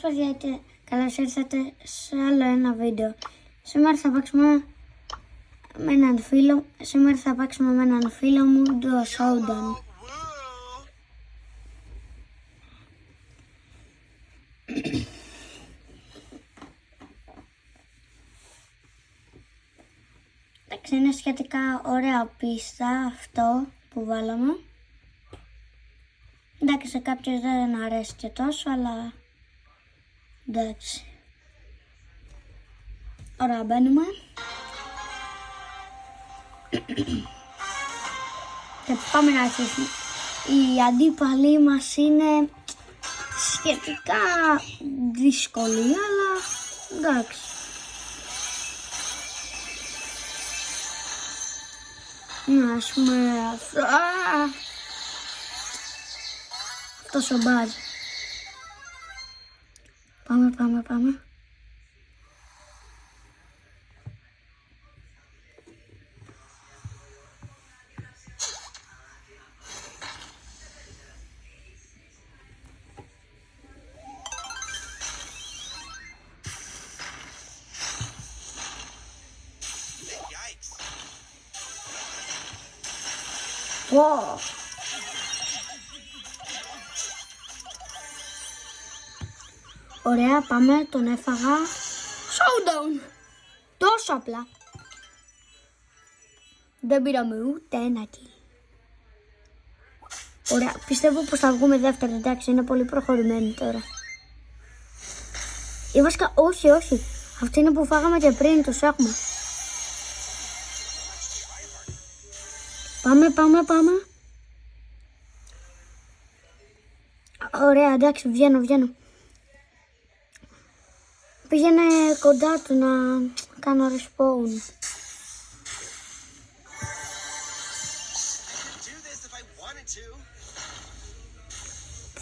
Παιδιά, καλώς ήρθατε σε άλλο ένα βίντεο. Σήμερα θα παίξουμε με έναν φίλο μου το Showdown. Εντάξει, είναι σχετικά ωραία πίστα αυτό που βάλαμε. Εντάξει, σε κάποιους δεν αρέσει και τόσο, αλλά εντάξει. Ωραία, μπαίνουμε. Και πάμε να αρχίσουμε. Οι αντίπαλοι μας είναι σχετικά δύσκολοι, αλλά εντάξει. Να, ας πούμε, αυτός ο Μπάζ. Πάμε. Wow. Ωραία, πάμε, τον έφαγα. Showdown! Τόσο απλά. Δεν πήραμε ούτε ένα kill. Ωραία, πιστεύω πως θα βγούμε δεύτερη, εντάξει, είναι πολύ προχωρημένη τώρα. Ή βασικά, όχι. Αυτή είναι που φάγαμε και πριν, τους έχουμε. Πάμε. Ωραία, εντάξει, βγαίνω. Πήγαινε κοντά του να κάνω respawn.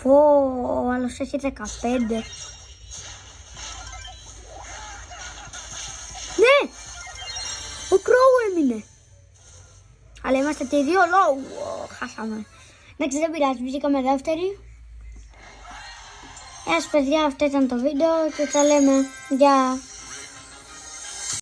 Ο άλλος έχει 15. Ναι! Ο Crow έμεινε. Αλλά είμαστε και οι δύο low. Χάσαμε. Εντάξει, δεν πειράζει, βγήκαμε δεύτερη. Γεια σας παιδιά, αυτό ήταν το βίντεο και θα λέμε γεια.